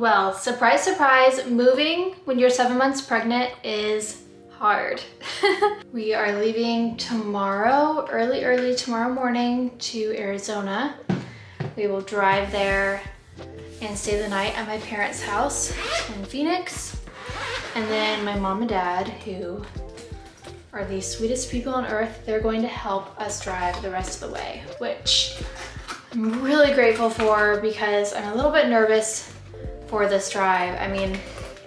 Well, surprise, surprise, moving when you're 7 months pregnant is hard. We are leaving tomorrow, early tomorrow morning to Arizona. We will drive there and stay the night at my parents' house in Phoenix. And then my mom and dad, who are the sweetest people on earth, they're going to help us drive the rest of the way, which I'm really grateful for because I'm a little bit nervous for this drive. I mean,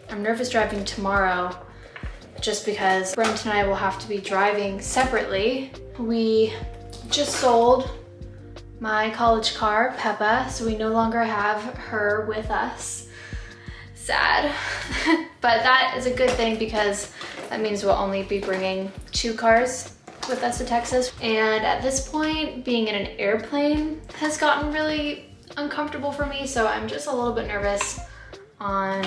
I'm nervous driving tomorrow just because Brent and I will have to be driving separately. We just sold my college car, Peppa, so we no longer have her with us. Sad. But that is a good thing because that means we'll only be bringing 2 cars with us to Texas. And at this point, being in an airplane has gotten really uncomfortable for me, so I'm just a little bit nervous on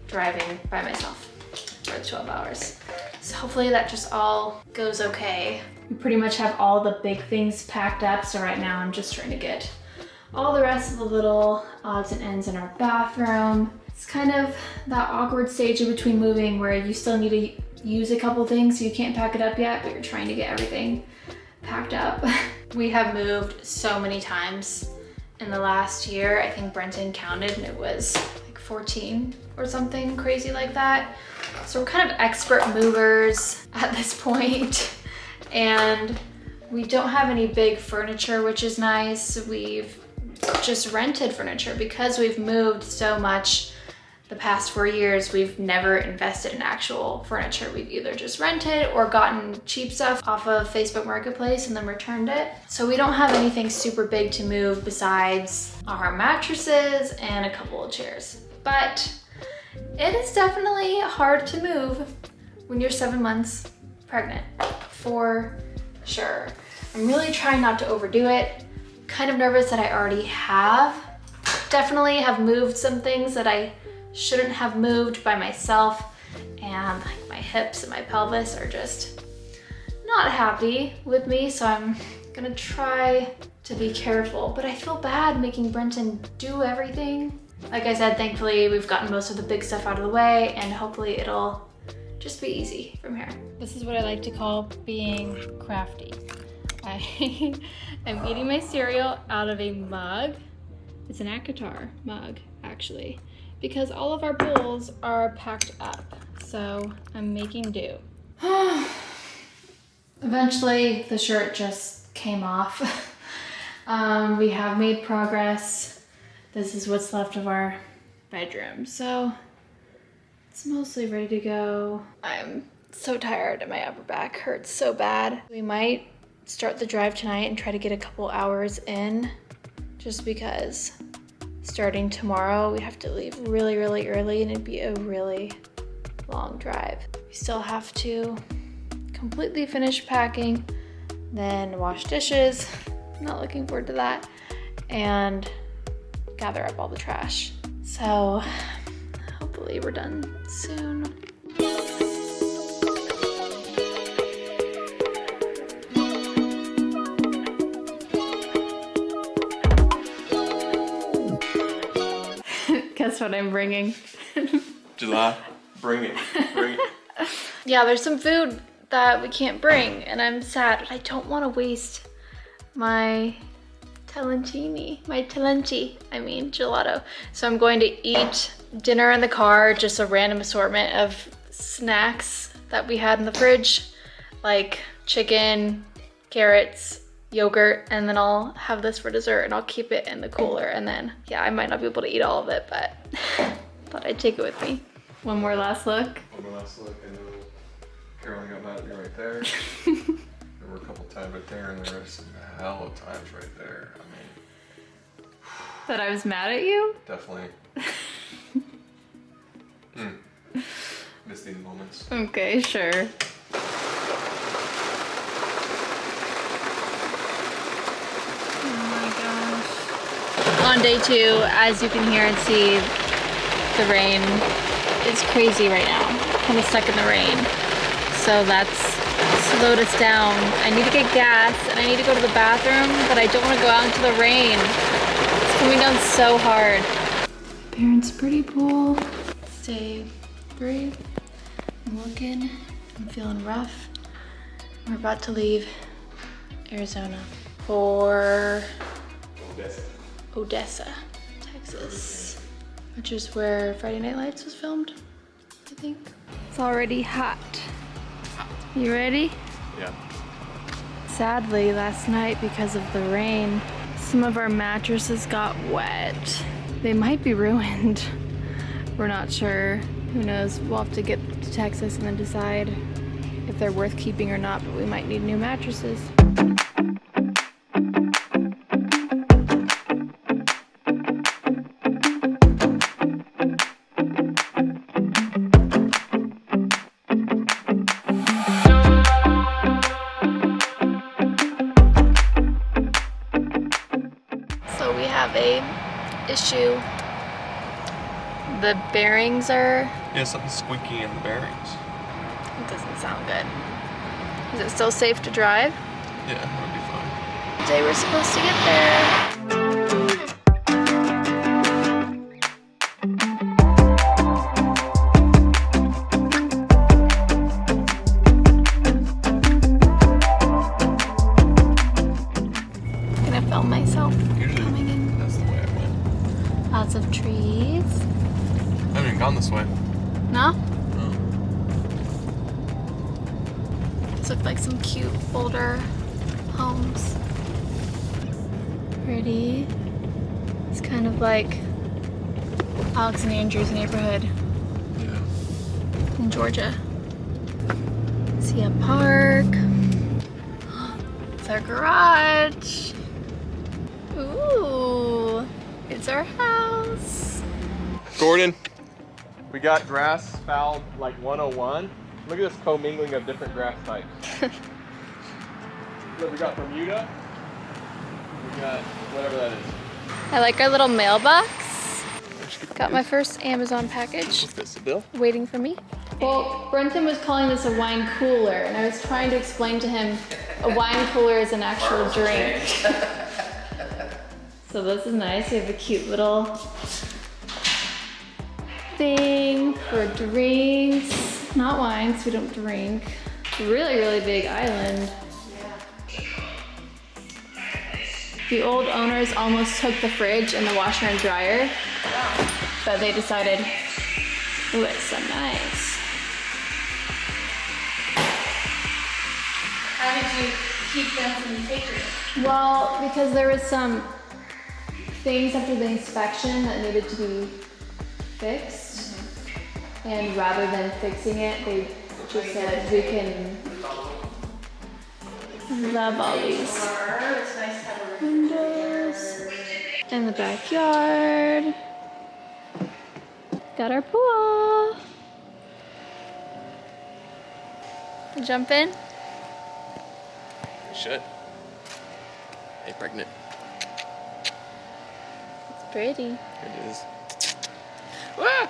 driving by myself for 12 hours. So hopefully that just all goes okay. We pretty much have all the big things packed up, so right now I'm just trying to get all the rest of the little odds and ends in our bathroom. It's kind of that awkward stage in between moving where you still need to use a couple things, so you can't pack it up yet, but you're trying to get everything packed up. We have moved so many times in the last year. I think Brenton counted and it was like 14 or something crazy like that. So we're kind of expert movers at this point. And we don't have any big furniture, which is nice. We've just rented furniture because we've moved so much the past 4 years. We've never invested in actual furniture. We've either just rented or gotten cheap stuff off of Facebook Marketplace and then returned it. So we don't have anything super big to move besides our mattresses and a couple of chairs. But it is definitely hard to move when you're 7 months pregnant, for sure. I'm really trying not to overdo it. Kind of nervous that I already definitely have moved some things that I shouldn't have moved by myself, and like my hips and my pelvis are just not happy with me, so I'm gonna try to be careful, but I feel bad making Brenton do everything. Like I said, thankfully we've gotten most of the big stuff out of the way, and hopefully it'll just be easy from here. This is what I like to call being crafty. I'm eating my cereal out of a mug. It's an ACOTAR mug, actually, because all of our bowls are packed up. So I'm making do. Eventually the shirt just came off. We have made progress. This is what's left of our bedroom. So it's mostly ready to go. I'm so tired and my upper back hurts so bad. We might start the drive tonight and try to get a couple hours in, just because starting tomorrow we have to leave really early and it'd be a really long drive. We still have to completely finish packing, then wash dishes, not looking forward to that, and gather up all the trash. So hopefully we're done soon. Guess what I'm bringing? July, bring it. Yeah, there's some food that we can't bring, and I'm sad, but I don't want to waste my gelato. So I'm going to eat dinner in the car, just a random assortment of snacks that we had in the fridge, like chicken, carrots, yogurt, and then I'll have this for dessert and I'll keep it in the cooler, and then yeah, I might not be able to eat all of it, but thought I'd take it with me. One more last look. One more last look. I know Caroline got mad at me right there. There were a couple times right there, and there were some hell of times right there. I mean, that I was mad at you? Definitely. Miss these moments. Okay, sure. On day 2, as you can hear and see, the rain is crazy right now. Kind of stuck in the rain. So that's slowed us down. I need to get gas and I need to go to the bathroom, but I don't want to go out into the rain. It's coming down so hard. Parents' birdie pool. It's day 3. I'm looking, I'm feeling rough. We're about to leave Arizona for Odessa, Texas, which is where Friday Night Lights was filmed, I think. It's already hot. You ready? Yeah. Sadly, last night, because of the rain, some of our mattresses got wet. They might be ruined. We're not sure. Who knows? We'll have to get to Texas and then decide if they're worth keeping or not, but we might need new mattresses. So we have a issue. The bearings are... Yeah, something's squeaky in the bearings. It doesn't sound good. Is it still safe to drive? Yeah, that would be fine. Today we're supposed to get there. I'm gonna film myself coming in. That's the way I went. Lots of trees. I haven't even gone this way. No? No. These look like some cute older homes. Pretty. It's kind of like Alex and Andrew's neighborhood Yeah. in Georgia. See a park. It's our garage. Ooh, it's our house. Gordon, we got grass fouled like 101. Look at this commingling of different grass types. Look, we got Bermuda. We got whatever that is. I like our little mailbox. Got my first Amazon package. What's this, a bill? Waiting for me. Well, Brenton was calling this a wine cooler, and I was trying to explain to him a wine cooler is an actual drink. So this is nice. We have a cute little thing for drinks. Not wine, because we don't drink. Really, really big island. The old owners almost took the fridge and the washer and dryer, but they decided, ooh, it's so nice. How did you keep them from taking? Well, because there was some things after the inspection that needed to be fixed, and rather than fixing it, they just said we can love all these It's nice to have a windows in the backyard. Got our pool. Jump in. We should. Hey, pregnant. It's pretty. Here it is. Ah!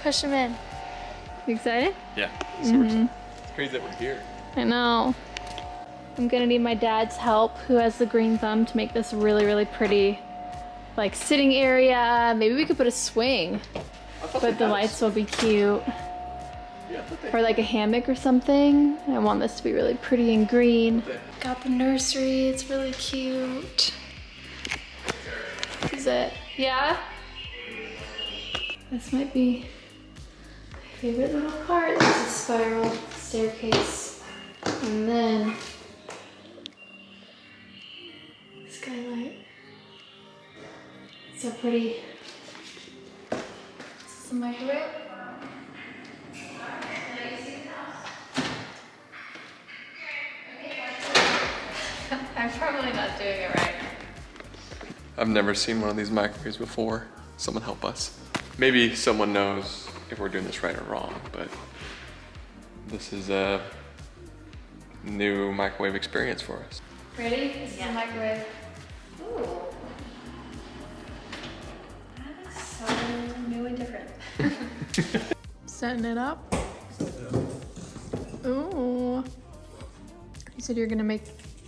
Push him in. You excited? Yeah. It's crazy that we're here. I know. I'm gonna need my dad's help, who has the green thumb, to make this really, really pretty, like, sitting area. Maybe we could put a swing, but the lights will be cute. Yeah, Or like a hammock or something. I want this to be really pretty and green. Got the nursery, it's really cute. Is it? Yeah? This might be my favorite little part. This is a spiral staircase. And then skylight. So pretty. Is this a microwave? I'm probably not doing it right. I've never seen one of these microwaves before. Someone help us. Maybe someone knows if we're doing this right or wrong, but this is a new microwave experience for us. Ready? This is a microwave. Ooh. That is so new and different. Setting it up. Ooh. You said you're gonna make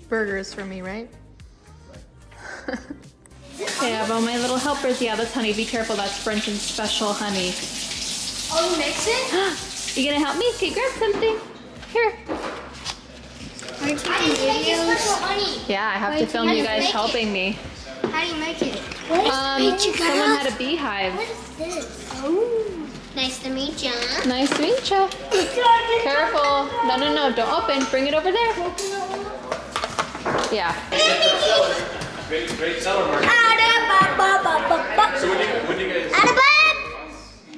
burgers for me, right? Okay, I have all my little helpers. Yeah, that's honey. Be careful. That's Brenton's special honey. Oh, you mix it? You gonna help me? Okay, grab something. Here. Are you taking videos? Special honey. Yeah, I have to film you guys helping me. How do you make it? Someone had a beehive. What is this? Oh, nice to meet you. Nice to meet you. Careful. No, don't open. Bring it over there. Yeah. Great seller market. So when you guys...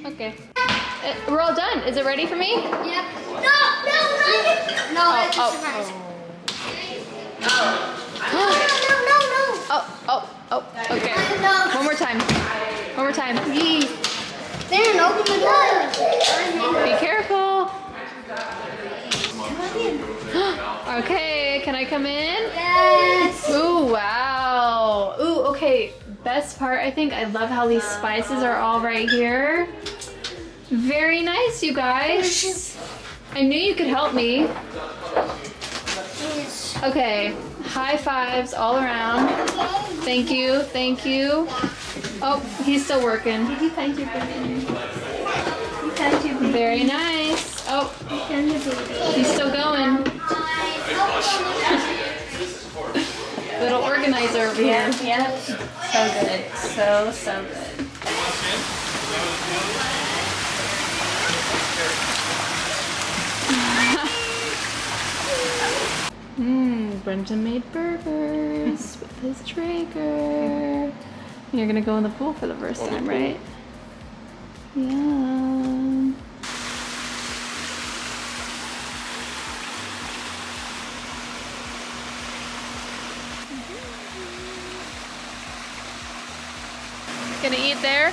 Okay. We're all done. Is it ready for me? Yep. No, it's a surprise. Oh, okay. No. One more time. One more time. Please. Then open the door. Be careful. Come on in. Okay, can I come in? Yes. Ooh, wow. Ooh, okay. Best part, I think, I love how these spices are all right here. Very nice, you guys. I knew you could help me. Okay, high fives all around. Thank you, thank you. Oh, he's still working. Did you find your baby? You found your baby. Very nice. Oh, You found your baby. he's still going. Little organizer over here. Yep. So good. So good. Brenton made burgers with his Traeger. You're gonna go in the pool for the first time, right? Yeah. Gonna eat there?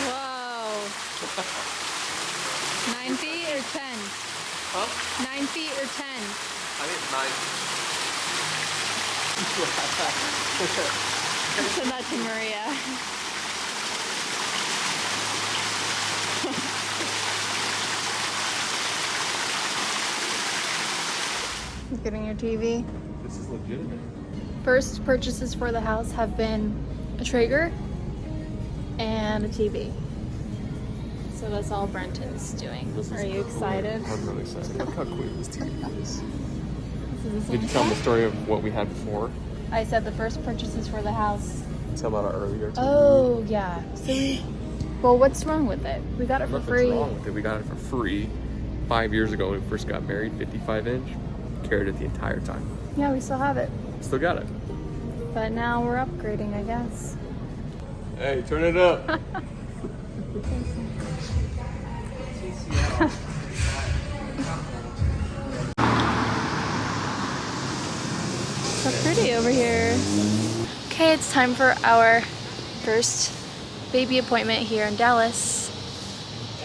Whoa. 9 feet or 10? Huh? 9 feet or 10? I think 9. I said that to Maria. Getting your TV. This is legitimate. First purchases for the house have been a Traeger and a TV. So that's all Brenton's doing. Are you excited? I'm really excited. Look how quick this TV is. This is the Did you tell them the story of what we had before? I said the first purchases for the house. Tell about our earlier TV. Oh, yeah. So well, what's wrong with it? We got it for Nothing's free. wrong with it. We got it for free 5 years ago when we first got married. 55-inch. Carried it the entire time. Yeah, we still have it. Still got it. But now we're upgrading, I guess. Hey, turn it up. So pretty over here. Okay, it's time for our first baby appointment here in Dallas.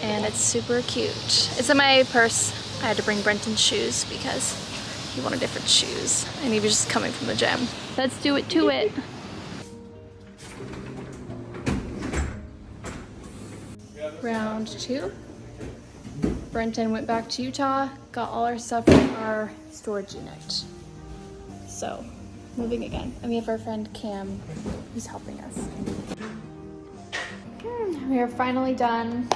And it's super cute. It's in my purse. I had to bring Brenton's shoes because he wanted different shoes. And he was just coming from the gym. Let's do it to it. Round 2. Brenton went back to Utah, got all our stuff from our storage unit. So, moving again. And we have our friend Cam, who's helping us. We are finally done.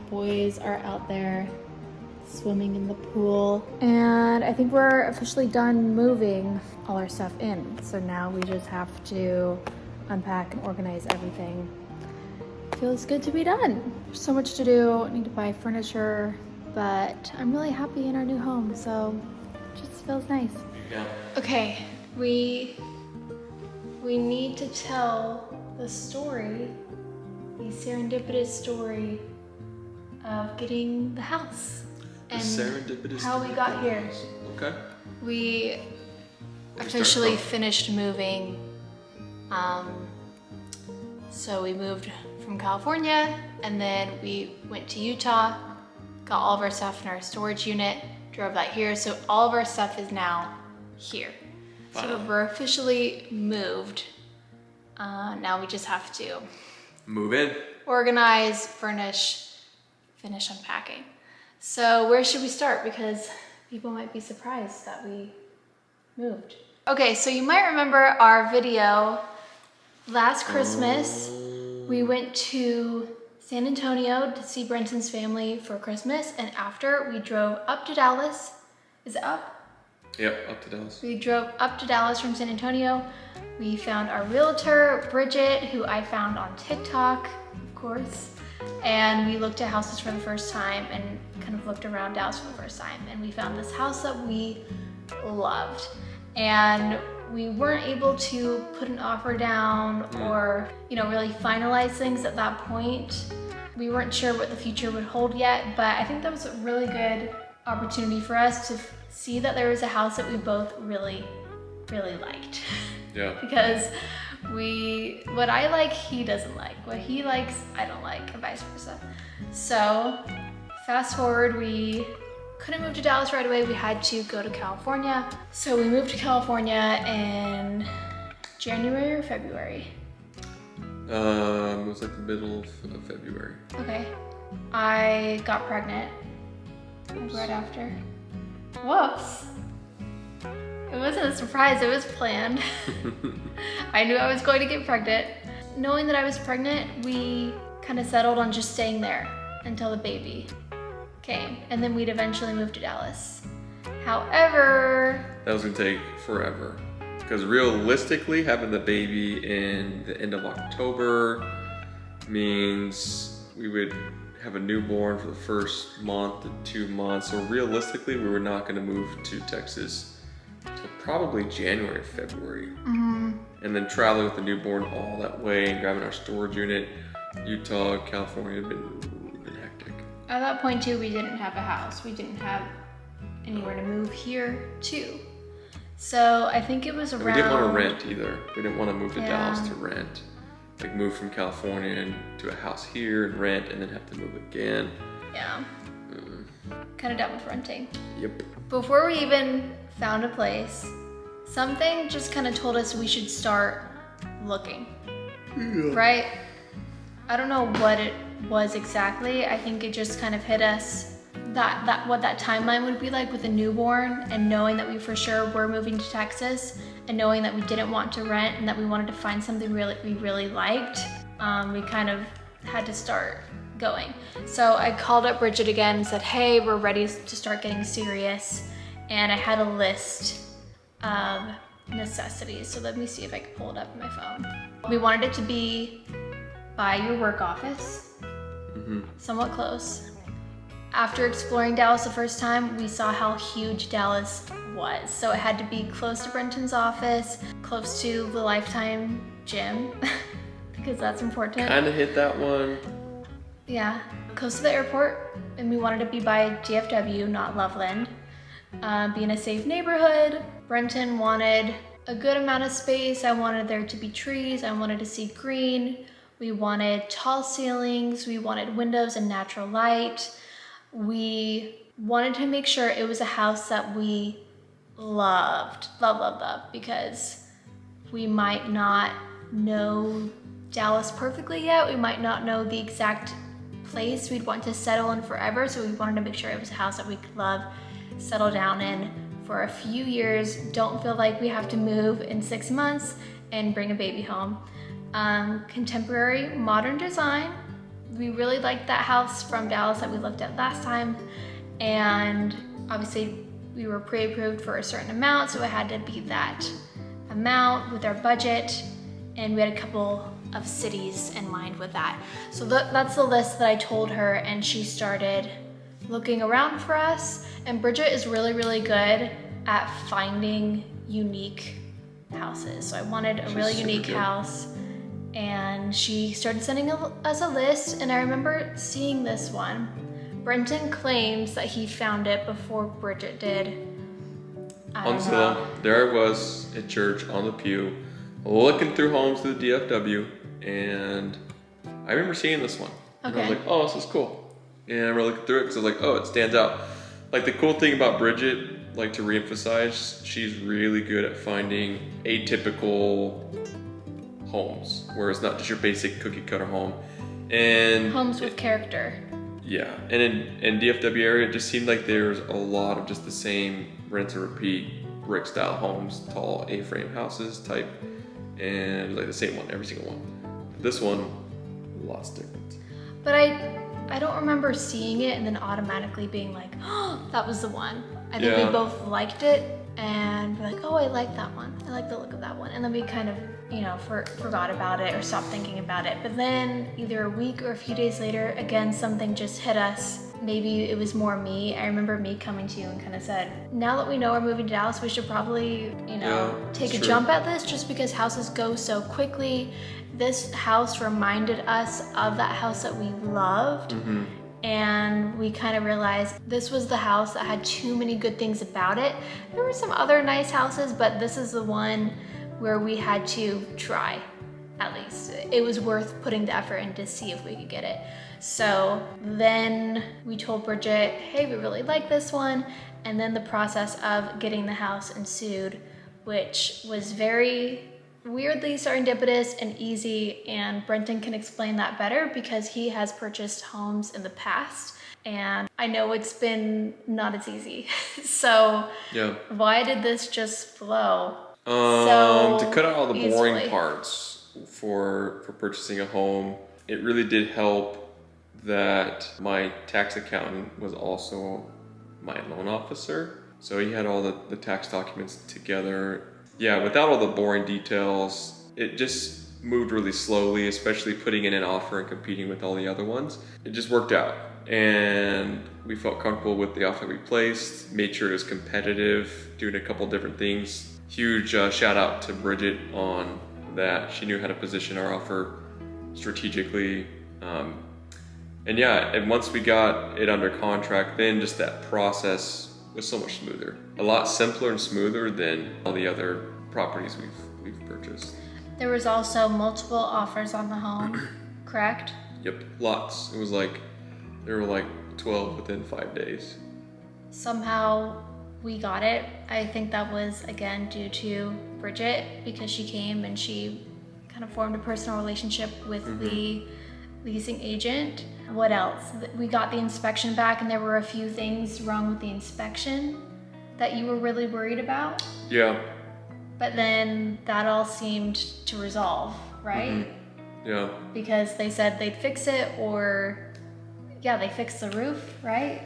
Boys are out there swimming in the pool. And I think we're officially done moving all our stuff in. So now we just have to unpack and organize everything. Feels good to be done. There's so much to do. I need to buy furniture, but I'm really happy in our new home, so it just feels nice. Yeah. Okay, we need to tell the story, the serendipitous story of getting the house and serendipitous how we got here. Okay. We officially finished moving. So we moved from California and then we went to Utah, got all of our stuff in our storage unit, drove that here. So all of our stuff is now here. Wow. So we're officially moved. Now we just have to Move in. organize, furnish, finish unpacking. So where should we start? Because people might be surprised that we moved. Okay, so you might remember our video last Christmas. We went to San Antonio to see Brenton's family for Christmas, and after we drove up to Dallas. Is it up? Yep, up to Dallas. We drove up to Dallas from San Antonio. We found our realtor, Bridget, who I found on TikTok, of course. And we looked at houses for the first time and kind of looked around Dallas for the first time. And we found this house that we loved. And we weren't able to put an offer down or, really finalize things at that point. We weren't sure what the future would hold yet, but I think that was a really good opportunity for us to see that there was a house that we both really, really liked. Yeah. Because what I like, he doesn't like. What he likes, I don't like, and vice versa. So fast forward, we couldn't move to Dallas right away. We had to go to California. So we moved to California in January or February? It was like the middle of February. Okay. I got pregnant right after. Whoops. It wasn't a surprise, it was planned. I knew I was going to get pregnant. Knowing that I was pregnant, we kind of settled on just staying there until the baby came. And then we'd eventually move to Dallas. However... That was gonna take forever. Because realistically, having the baby in the end of October means we would have a newborn for the first month to 2 months. So realistically, we were not gonna move to Texas until probably January, February. Mm-hmm. And then traveling with the newborn all that way and grabbing our storage unit, Utah, California, had been hectic. At that point too, we didn't have a house. We didn't have anywhere to move here to. So I think it was around... And we didn't want to rent either. We didn't want to move to Yeah. Dallas to rent. Like move from California to a house here and rent and then have to move again. Yeah. Kind of done with renting. Yep. Before we even found a place, something just kind of told us we should start looking. Yeah. Right? I don't know what it was exactly. I think it just kind of hit us that what that timeline would be like with a newborn, and knowing that we for sure were moving to Texas, and knowing that we didn't want to rent and that we wanted to find something we really liked. We kind of had to start going. So I called up Bridget again and said, hey, we're ready to start getting serious. And I had a list of necessities. So let me see if I can pull it up on my phone. We wanted it to be by your work office, somewhat close. After exploring Dallas the first time, we saw how huge Dallas was. So it had to be close to Brenton's office, close to the Lifetime gym, because that's important. Kind of hit that one. Yeah, close to the airport, and we wanted to be by DFW, not Loveland. Be in a safe neighborhood. Brenton wanted a good amount of space. I wanted there to be trees. I wanted to see green. We wanted tall ceilings. We wanted windows and natural light. We wanted to make sure it was a house that we loved, because we might not know Dallas perfectly yet. We might not know the exact place we'd want to settle in forever, so we wanted to make sure it was a house that we could love, settle down in for a few years, don't feel like we have to move in 6 months and bring a baby home. Contemporary, modern design. We really liked that house from Dallas that we looked at last time, and obviously we were pre-approved for a certain amount, so it had to be that amount with our budget, and we had a couple of cities in mind with that. So that's the list that I told her, and she started looking around for us. And Bridget is really, really good at finding unique houses. So I wanted a really unique house, and she started sending us a list, and I remember seeing this one. Brenton claims that he found it before Bridget did. On Zillow, there I was at church on the pew, looking through homes to the DFW, and I remember seeing this one. And I was like, oh, this is cool. And I remember looking through it because I was like, oh, it stands out. Like the cool thing about Bridget, like to reemphasize, she's really good at finding atypical homes, where it's not just your basic cookie cutter home. And homes with character. Yeah, and in DFW area, it just seemed like there's a lot of just the same rinse and repeat brick style homes, tall A-frame houses type, and like the same one, every single one. This one, lots different. But I don't remember seeing it and then automatically being like, oh, that was the one. I think we both liked it and we're like, oh, I like that one. I like the look of that one. And then we kind of, you know, forgot about it or stopped thinking about it. But then either a week or a few days later, again, something just hit us. Maybe it was more me. I remember me coming to you and kind of said, now that we know we're moving to Dallas, we should probably, you know, take a jump at this just because houses go so quickly. This house reminded us of that house that we loved. And we kind of realized this was the house that had too many good things about it. There were some other nice houses, but this is the one where we had to try, at least. It was worth putting the effort in to see if we could get it. So then we told Bridget, hey, we really like this one. And then the process of getting the house ensued, which was very weirdly serendipitous and easy, and Brenton can explain that better because he has purchased homes in the past and I know it's been not as easy. So why did this just flow to cut out all the boring parts for purchasing a home, it really did help that my tax accountant was also my loan officer. So he had all the tax documents together. Yeah, without all the boring details, it just moved really slowly, especially putting in an offer and competing with all the other ones. It just worked out. And we felt comfortable with the offer we placed, made sure it was competitive, doing a couple different things. Huge shout out to Bridget on that. She knew how to position our offer strategically. And once we got it under contract, then just that process was so much smoother. A lot simpler and smoother than all the other properties we've purchased. There was also multiple offers on the home, correct? Yep, lots. It was like, there were like 12 within 5 days. Somehow we got it. I think that was, again, due to Bridget because she came and she kind of formed a personal relationship with the leasing agent. What else? We got the inspection back and there were a few things wrong with the inspection that you were really worried about. Yeah. But then that all seemed to resolve, right? Yeah. Because they said they'd fix it, or they fixed the roof, right?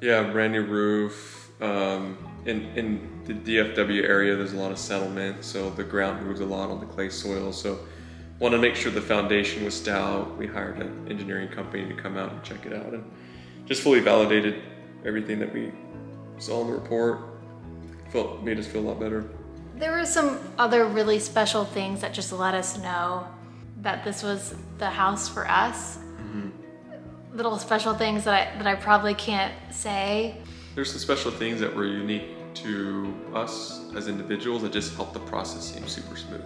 Yeah, brand new roof. In the DFW area, there's a lot of settlement, so the ground moves a lot on the clay soil. So want to make sure the foundation was stout. We hired an engineering company to come out and check it out and just fully validated everything that we saw in the report. Made us feel a lot better. There were some other really special things that just let us know that this was the house for us. Little special things that I probably can't say. There's some special things that were unique to us as individuals that just helped the process seem super smooth.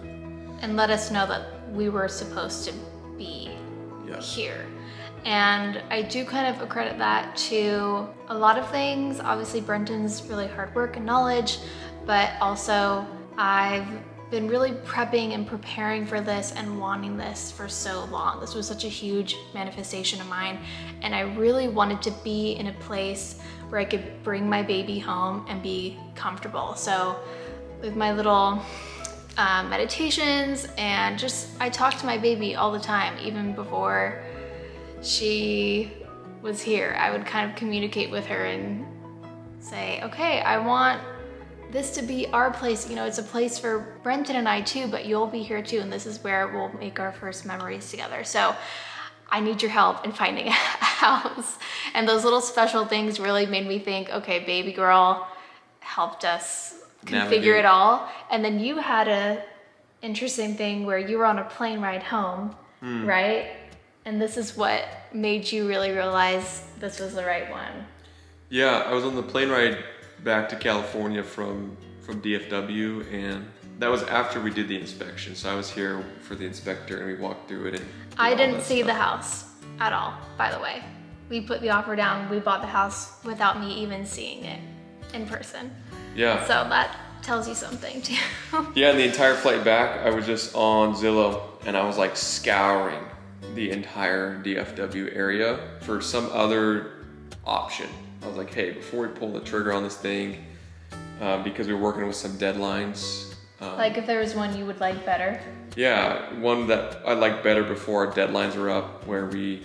And let us know that we were supposed to be here. And I do kind of accredit that to a lot of things. Obviously, Brenton's really hard work and knowledge, but also I've been really prepping and preparing for this and wanting this for so long. This was such a huge manifestation of mine, and I really wanted to be in a place where I could bring my baby home and be comfortable. So with my little meditations and I talk to my baby all the time, even before she was here. I would kind of communicate with her and say, okay, I want this to be our place. You know, it's a place for Brenton and I too, but you'll be here too, and this is where we'll make our first memories together. So I need your help in finding a house. And those little special things really made me think, okay, baby girl helped us configure it all. And then you had a interesting thing where you were on a plane ride home, right? And this is what made you really realize this was the right one. Yeah, I was on the plane ride back to California from DFW, and that was after we did the inspection. So I was here for the inspector and we walked through it. And I didn't see the house at all, by the way. We put the offer down, we bought the house without me even seeing it in person. Yeah. So that tells you something too. Yeah, and the entire flight back, I was just on Zillow and I was like scouring the entire DFW area for some other option. I was like, hey, before we pull the trigger on this thing, because we were working with some deadlines. Like if there was one you would like better? Yeah, one that I like better before our deadlines were up, where we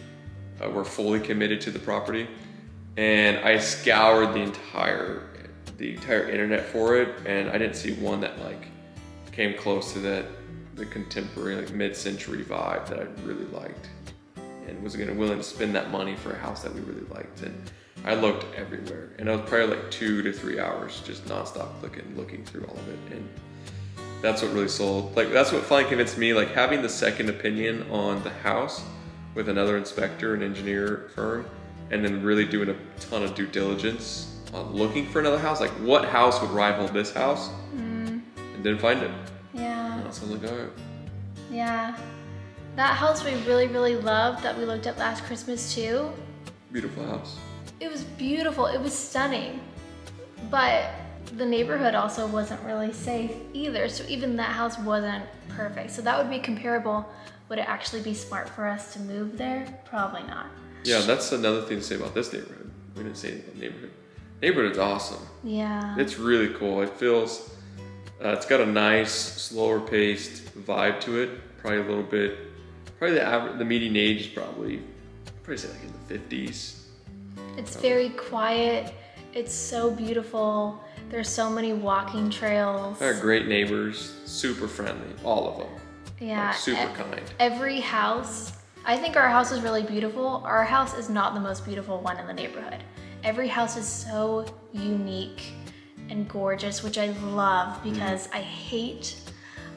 were fully committed to the property. And I scoured the entire internet for it, and I didn't see one that like came close to the contemporary, like mid-century vibe that I really liked, and was willing to spend that money for a house that we really liked. And I looked everywhere, and I was probably like 2 to 3 hours just nonstop looking through all of it. And that's what really sold. Like that's what finally convinced me, like having the second opinion on the house with another inspector and engineer firm, and then really doing a ton of due diligence on looking for another house. Like what house would rival this house? And didn't find it. Yeah. So I was like, all right. Yeah. That house we really, really loved that we looked at last Christmas too. Beautiful house. It was beautiful. It was stunning. But the neighborhood also wasn't really safe either. So even that house wasn't perfect. So that would be comparable. Would it actually be smart for us to move there? Probably not. Yeah, that's another thing to say about this neighborhood. We didn't say anything about the neighborhood. Neighborhood's awesome. Yeah. It's really cool. It feels, it's got a nice, slower paced vibe to it. Probably a little bit, the median age is probably say like in the 50s. It's very quiet. It's so beautiful. There's so many walking trails. They're great neighbors, super friendly, all of them. Yeah. Like, super kind. Every house, I think our house is really beautiful. Our house is not the most beautiful one in the neighborhood. Every house is so unique and gorgeous, which I love because I hate,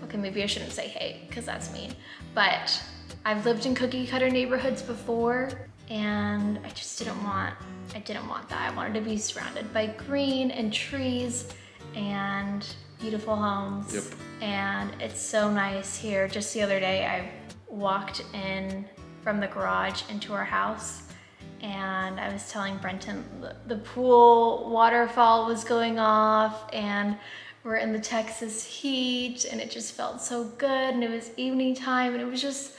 okay, maybe I shouldn't say hate because that's mean, but I've lived in cookie cutter neighborhoods before and I just didn't want that. I wanted to be surrounded by green and trees and beautiful homes. Yep. And it's so nice here. Just the other day, I walked in from the garage into our house and I was telling Brenton the pool waterfall was going off and we're in the Texas heat and it just felt so good, and it was evening time and it was just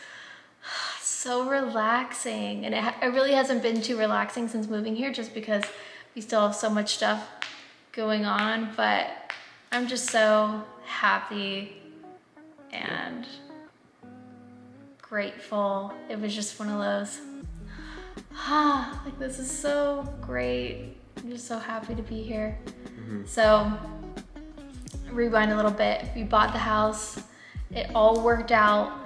so relaxing. And it really hasn't been too relaxing since moving here just because we still have so much stuff going on, but I'm just so happy and grateful. It was just one of those, like this is so great. I'm just so happy to be here. So rewind a little bit. We bought the house. It all worked out.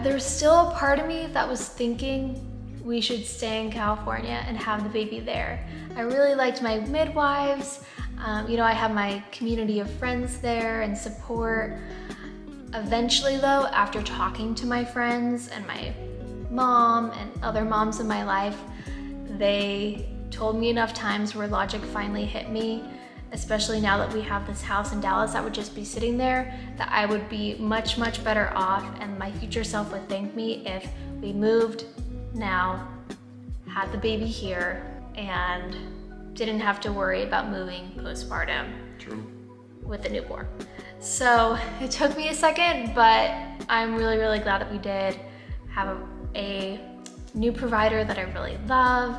There's still a part of me that was thinking we should stay in California and have the baby there. I really liked my midwives. You know, I have my community of friends there and support. Eventually though, after talking to my friends and my mom and other moms in my life, they told me enough times where logic finally hit me, especially now that we have this house in Dallas that would just be sitting there, that I would be much, much better off and my future self would thank me if we moved now, had the baby here, and didn't have to worry about moving postpartum. True. With the newborn. So it took me a second, but I'm really, really glad that we did have a new provider that I really love,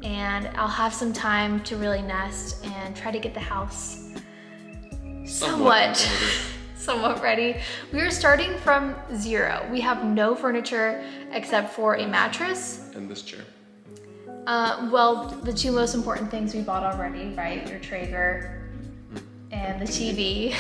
and I'll have some time to really nest and try to get the house somewhat ready. We are starting from zero. We have no furniture except for a mattress. And this chair. Well, the two most important things we bought already, right? Your Traeger and the TV.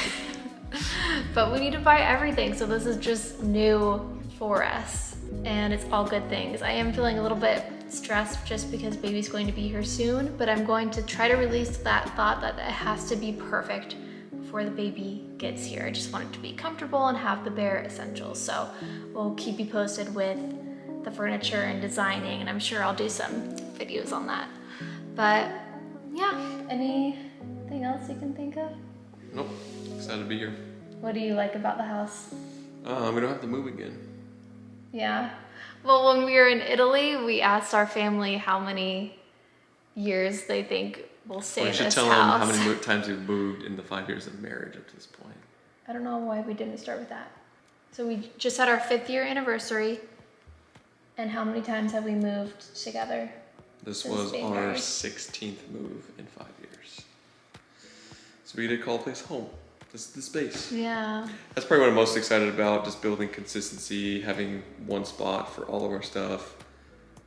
But we need to buy everything, so this is just new for us. And it's all good things. I am feeling a little bit stressed just because baby's going to be here soon, but I'm going to try to release that thought that it has to be perfect before the baby gets here. I just want it to be comfortable and have the bare essentials. So we'll keep you posted with the furniture and designing, and I'm sure I'll do some videos on that. But yeah, anything else you can think of? Nope, excited to be here. What do you like about the house? We don't have to move again. Yeah. Well, when we were in Italy, we asked our family how many years they think we'll stay in this house. You should tell them how many times we've moved in the 5 years of marriage up to this point. I don't know why we didn't start with that. So we just had our 5th year anniversary And how many times have we moved together? This This was being our married. 16th move in 5 years. So we get to call a place home. This is the space. Yeah. That's probably what I'm most excited about, just building consistency, having one spot for all of our stuff,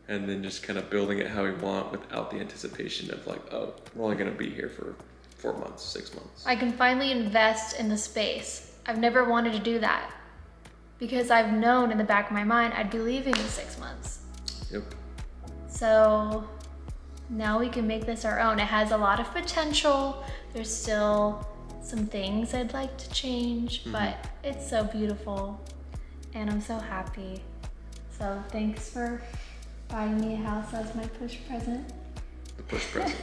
and then just kind of building it how we want without the anticipation of like, oh, we're only gonna be here for 4 months, 6 months. I can finally invest in the space. I've never wanted to do that because I've known in the back of my mind I'd be leaving in 6 months. Yep. So now we can make this our own. It has a lot of potential. There's still some things I'd like to change, but it's so beautiful and I'm so happy. So thanks for buying me a house as my push present. The push present.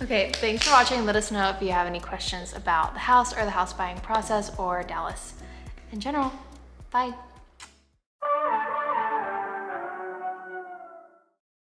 Okay, thanks for watching. Let us know if you have any questions about the house or the house buying process or Dallas in general. Bye.